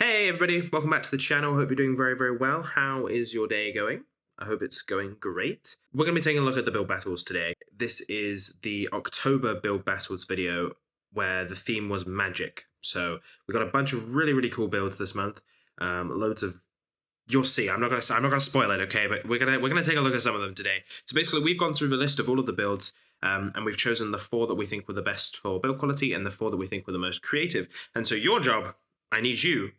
Hey everybody, welcome back to the channel. Hope you're doing very, very well. How is your day going? I hope it's going great. We're going to be taking a look at the build battles today. This is the October build battles video where the theme was magic. So we got a bunch of really, really cool builds this month. Loads of You'll see. I'm not gonna spoil it, okay? But we're gonna take a look at some of them today. So basically, we've gone through the list of all of the builds, and we've chosen the 4 that we think were the best for build quality and the 4 that we think were the most creative. And so your job, I need you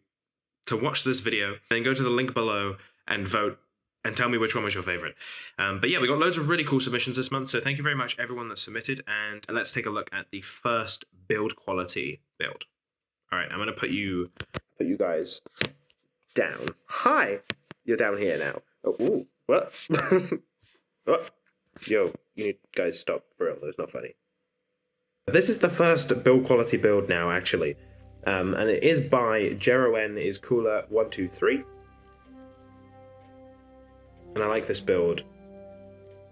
to watch this video and go to the link below and vote and tell me which one was your favorite. But yeah, we got loads of really cool submissions this month, so thank you very much everyone that submitted, and let's take a look at the first build quality build. All right, I'm gonna put you guys down. Hi, you're down here now. Oh, ooh, what? What? Yo, you need guys stop for real. That's not funny. This is the first build quality build now, actually. And it is by Jeroen is Cooler 123. And I like this build.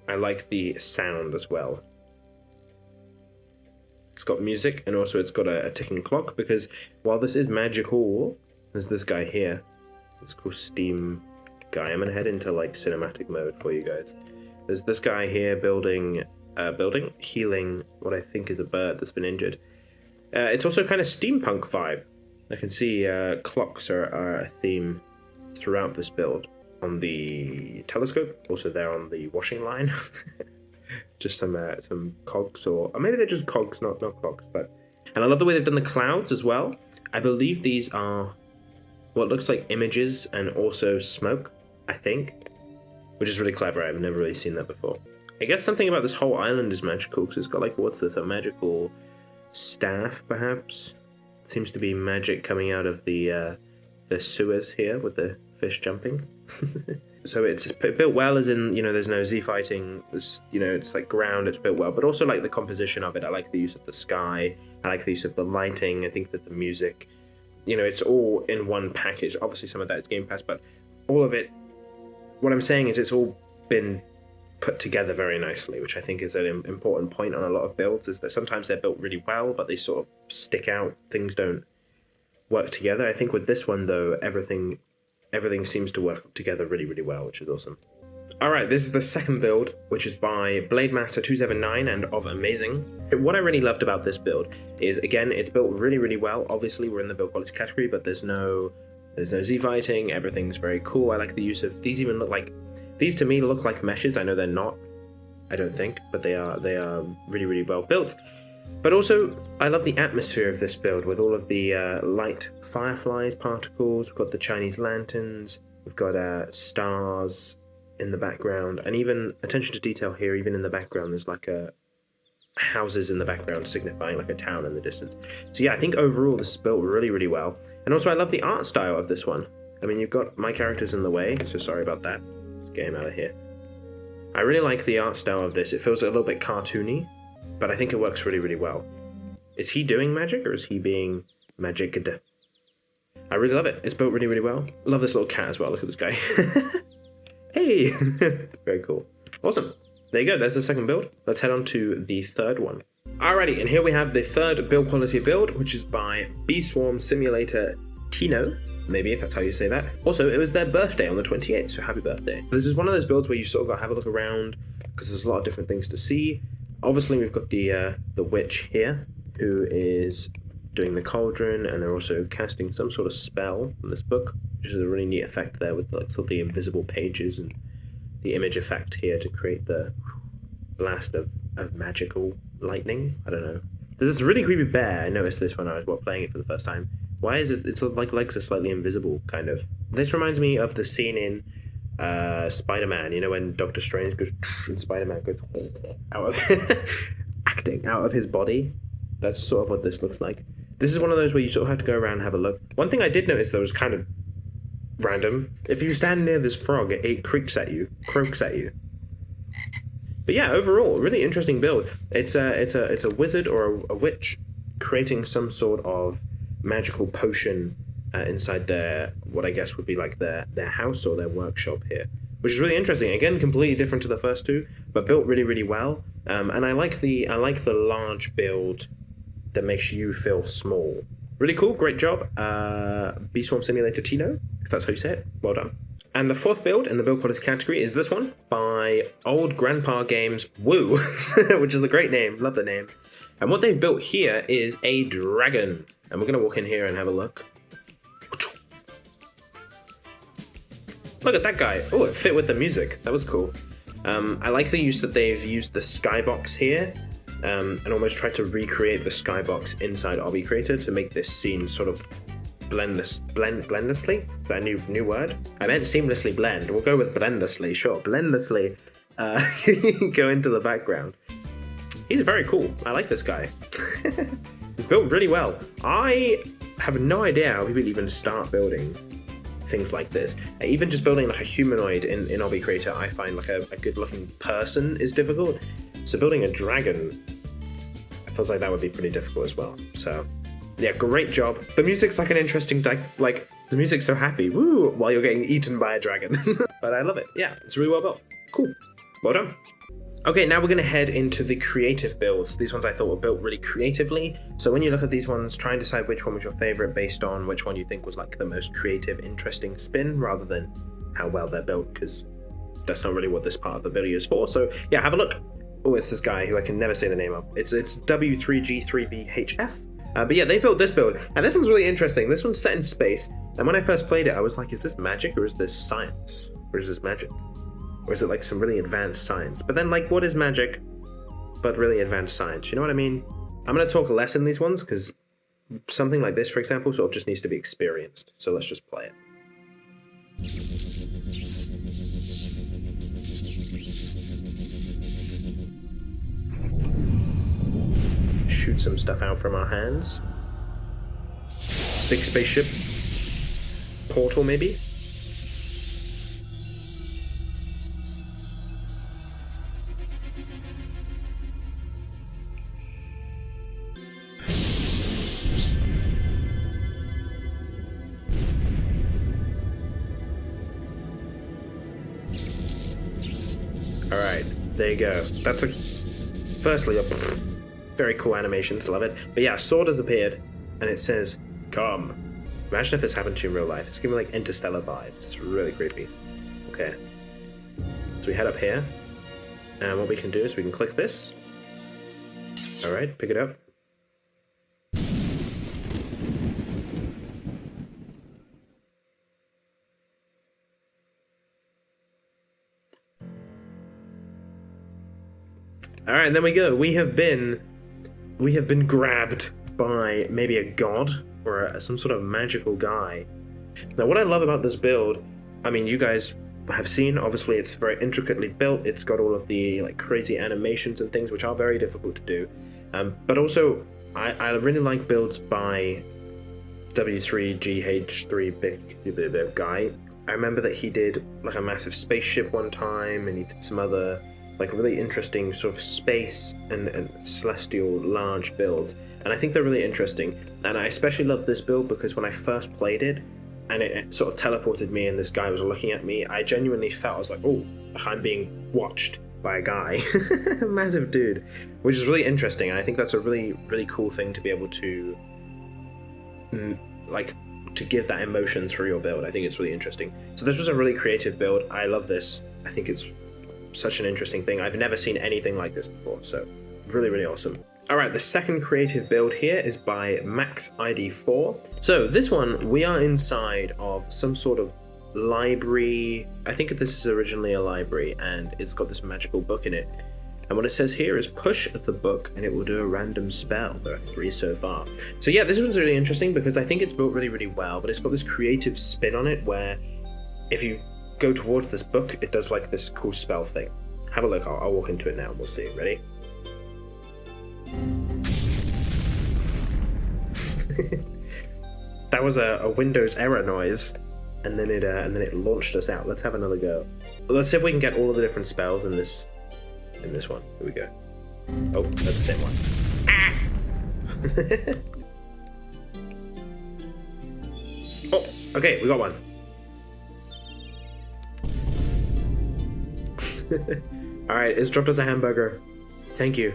I like the sound as well. It's got music, and also it's got a ticking clock, because while this is magical, there's this guy here. This cool Steam guy. I'm gonna head into like cinematic mode for you guys. There's this guy here building, healing what I think is a bird that's been injured. It's also kind of steampunk vibe. I can see clocks are a theme throughout this build. On the telescope, also there on the washing line. Just some cogs, or maybe they're just cogs, not clocks. And I love the way they've done the clouds as well. I believe these are what looks like images and also smoke, I think, which is really clever. I've never really seen that before. I guess something about this whole island is magical, because it's got like, what's this, a magical staff, perhaps? Seems to be magic coming out of the sewers here with the fish jumping. So it's built well, as in, you know, there's no Z fighting, there's, you know, it's like ground, it's built well, but also like the composition of it. I like the use of the sky, I like the use of the lighting, I think that the music, you know, it's all in one package. Obviously some of that is Game Pass, but all of it, what I'm saying is it's all been put together very nicely, which I think is an important point on a lot of builds, is that sometimes they're built really well, but they sort of stick out, things don't work together. I think with this one, though, everything seems to work together really, really well, which is awesome. Alright, this is the second build, which is by Blademaster279 and of Amazing. What I really loved about this build is, again, it's built really, really well. Obviously, we're in the build quality category, but there's no Z fighting, everything's very cool. I like the use of, these even look like, these to me look like meshes. I know they're not, I don't think, but they are really, really well built. But also, I love the atmosphere of this build with all of the light fireflies, particles. We've got the Chinese lanterns, we've got stars in the background, and even attention to detail here, even in the background, there's like houses in the background signifying like a town in the distance. So yeah, I think overall this is built really, really well. And also I love the art style of this one. I mean, you've got my characters in the way, so sorry about that. Let's get him out of here. I really like the art style of this. It feels a little bit cartoony, but I think it works really, really well. Is he doing magic, or is he being magicked? I really love it. It's built really, really well. Love this little cat as well. Look at this guy. Hey! Very cool. Awesome. There you go. There's the second build. Let's head on to the third one. Alrighty, and here we have the third build quality build, which is by Bee Swarm Simulator Tino. Maybe, if that's how you say that. Also, it was their birthday on the 28th, so happy birthday. This is one of those builds where you sort of got to have a look around, because there's a lot of different things to see. Obviously, we've got the witch here, who is doing the cauldron, and they're also casting some sort of spell in this book, which is a really neat effect there with like sort of the invisible pages and the image effect here to create the blast of magical lightning. I don't know. There's this really creepy bear. I noticed this when I was playing it for the first time. Why is it? It's like legs are slightly invisible, kind of. This reminds me of the scene in Spider-Man. You know, when Doctor Strange goes and Spider-Man goes out of acting out of his body. That's sort of what this looks like. This is one of those where you sort of have to go around and have a look. One thing I did notice though was kind of random. If you stand near this frog, it croaks at you. But yeah, overall, really interesting build. It's a wizard or a witch creating some sort of magical potion inside their, what I guess would be like their house or their workshop here, which is really interesting. Again, completely different to the first two, but built really, really well. And I like the large build that makes you feel small. Really cool, great job. Bee Swarm Simulator Tino, if that's how you say it. Well done. And the fourth build in the build quality category is this one by Old Grandpa Games Woo, which is a great name. Love the name. And what they've built here is a dragon. And we're going to walk in here and have a look. Look at that guy. Oh, it fit with the music. That was cool. I like the use that they've used the skybox here and almost tried to recreate the skybox inside Obby Creator to make this scene sort of blendlessly. Is that a new word? I meant seamlessly blend. We'll go with blendlessly, sure. Blendlessly go into the background. He's very cool. I like this guy. It's built really well. I have no idea how people even start building things like this. Even just building like a humanoid in Obby Creator, I find like a good looking person is difficult. So building a dragon, I feels like that would be pretty difficult as well. So yeah, great job. The music's like an interesting, like the music's so happy, woo, while you're getting eaten by a dragon. But I love it. Yeah, it's really well built. Cool. Well done. Okay, now we're going to head into the creative builds. These ones I thought were built really creatively. So when you look at these ones, try and decide which one was your favorite based on which one you think was like the most creative, interesting spin, rather than how well they're built, because that's not really what this part of the video is for. So yeah, have a look. Oh, it's this guy who I can never say the name of. It's W3G3BHF. But yeah, they built this build, and this one's really interesting. This one's set in space, and when I first played it, I was like, is this magic or is this science? Or is this magic? Or is it like some really advanced science? But then, like, what is magic but really advanced science? You know what I mean? I'm going to talk less in these ones because something like this, for example, sort of just needs to be experienced. So let's just play it. Shoot some stuff out from our hands. Big spaceship. Portal, maybe? Alright, there you go. That's firstly a very cool animations, love it. But yeah, sword has appeared, and it says, come. Imagine if this happened to you in real life. It's giving me like Interstellar vibes. It's really creepy. Okay. So we head up here, and what we can do is we can click this. Alright, pick it up. Alright, then we go. We have been grabbed by maybe a god or some sort of magical guy. Now, what I love about this build, I mean, you guys have seen, obviously it's very intricately built. It's got all of the like crazy animations and things, which are very difficult to do. But also, I really like builds by W3GH3 big guy. I remember that he did like a massive spaceship one time, and he did some other like really interesting sort of space and celestial large builds, and I think they're really interesting. And I especially love this build because when I first played it and it sort of teleported me and this guy was looking at me, I genuinely felt, I was like, oh, I'm being watched by a guy. A massive dude, which is really interesting. And I think that's a really, really cool thing to be able to like to give that emotion through your build. I think it's really interesting. So this was a really creative build. I love this. I think it's such an interesting thing. I've never seen anything like this before, so really, really awesome. Alright, the second creative build here is by MaxID4. So this one, we are inside of some sort of library. I think this is originally a library, and it's got this magical book in it. And what it says here is push the book and it will do a random spell. There are 3 so far. So yeah, this one's really interesting because I think it's built really, really well, but it's got this creative spin on it where if you go towards this book, it does like this cool spell thing. Have a look. I'll walk into it now and we'll see. Ready? That was a Windows error noise, and then it launched us out. Let's have another go. Let's see if we can get all of the different spells in this one. Here we go. Oh, that's the same one. Ah! Oh, okay, we got one. Alright, it's dropped us a hamburger. Thank you.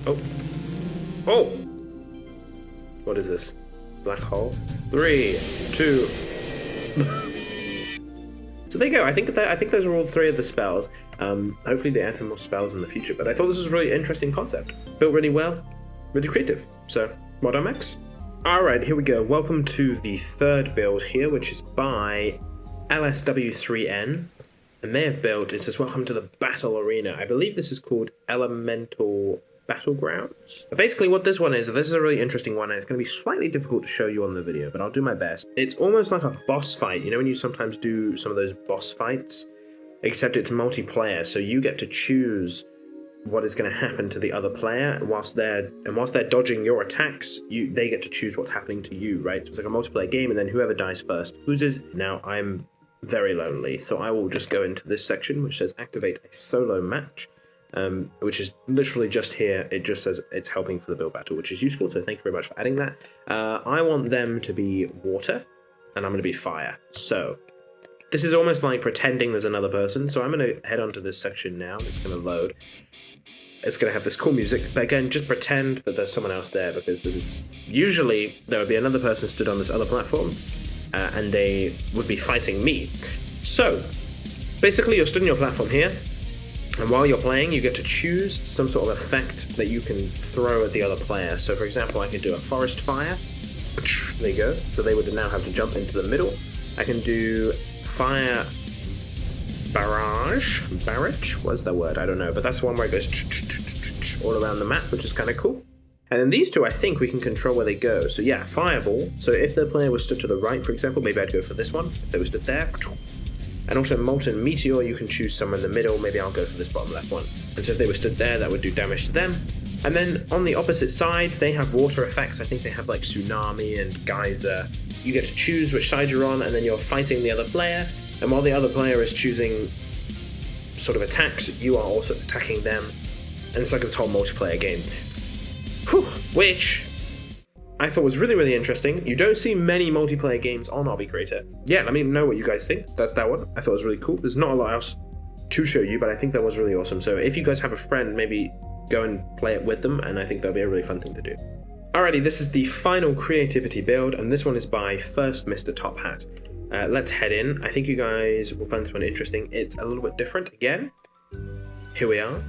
Oh. Oh! What is this? Black hole? 3, 2. So there you go. I think those are all 3 of the spells. Hopefully they add some more spells in the future. But I thought this was a really interesting concept. Built really well, really creative. So well done, Max. All right, here we go. Welcome to the 3rd build here, which is by LSW3N. And they have built, it says, welcome to the battle arena. I believe this is called Elemental Battlegrounds. But basically what this one is, this is a really interesting one, and it's going to be slightly difficult to show you on the video, but I'll do my best. It's almost like a boss fight. You know when you sometimes do some of those boss fights? Except it's multiplayer, so you get to choose what is going to happen to the other player, and whilst they're dodging your attacks, they get to choose what's happening to you, right? So it's like a multiplayer game, and then whoever dies first loses. Now I'm very lonely, so I will just go into this section which says activate a solo match, which is literally just here. It just says it's helping for the build battle, which is useful, so thank you very much for adding that. I want them to be water, and I'm going to be fire. So this is almost like pretending there's another person, so I'm going to head onto this section now. It's going to load. It's going to have this cool music, but again, just pretend that there's someone else there, because this is usually there would be another person stood on this other platform, and they would be fighting me. So basically you're stood on your platform here, and while you're playing you get to choose some sort of effect that you can throw at the other player. So for example, I could do a forest fire. There you go. So they would now have to jump into the middle. I can do fire barrage, what's that word? I don't know, but that's the one where it goes all around the map, which is kind of cool. And then these two, I think we can control where they go. So yeah, fireball. So if the player was stood to the right, for example, maybe I'd go for this one. If they were stood there. And also molten meteor, you can choose somewhere in the middle. Maybe I'll go for this bottom left one. And so if they were stood there, that would do damage to them. And then on the opposite side, they have water effects. I think they have like tsunami and geyser. You get to choose which side you're on, and then you're fighting the other player. And while the other player is choosing sort of attacks, you are also attacking them. And it's like this whole multiplayer game. Whew, which I thought was really, really interesting. You don't see many multiplayer games on Obby Creator. Yeah, let me know what you guys think. That's that one. I thought it was really cool. There's not a lot else to show you, but I think that was really awesome. So if you guys have a friend, maybe go and play it with them, and I think that'll be a really fun thing to do. Alrighty, this is the final creativity build, and this one is by First Mr. Top Hat. Let's head in. I think you guys will find this one interesting. It's a little bit different again. Here we are.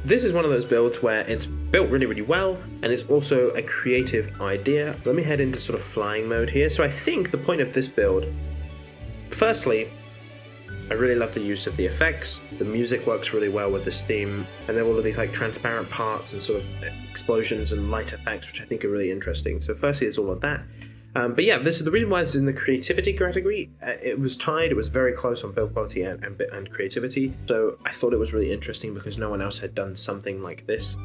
This is one of those builds where it's built really, really well, and it's also a creative idea. Let me head into sort of flying mode here. So I think the point of this build, firstly, I really love the use of the effects. The music works really well with this theme, and there are all of these like transparent parts and sort of explosions and light effects, which I think are really interesting. So firstly, it's all of that. But yeah, this is the reason why it's in the creativity category. It was tied. It was very close on build quality and creativity. So I thought it was really interesting because no one else had done something like this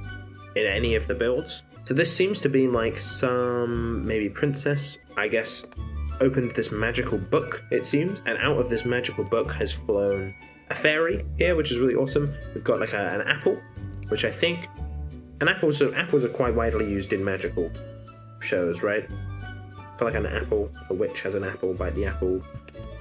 in any of the builds. So this seems to be like some maybe princess, I guess, opened this magical book, it seems, and out of this magical book has flown a fairy here, which is really awesome. We've got like an apple, which I think apples are quite widely used in magical shows, right? I feel like an apple, a witch has an apple, bite the apple,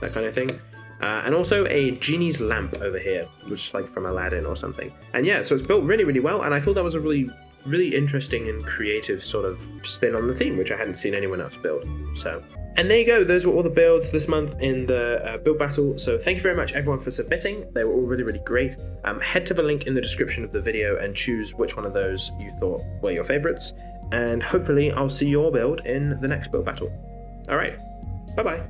that kind of thing. And also a genie's lamp over here, which is like from Aladdin or something. And yeah, so it's built really, really well, and I thought that was a really, really interesting and creative sort of spin on the theme, which I hadn't seen anyone else build. So, and there you go, those were all the builds this month in the build battle. So thank you very much everyone for submitting. They were all really, really great. Head to the link in the description of the video and choose which one of those you thought were your favorites. And hopefully I'll see your build in the next build battle. Alright, bye bye.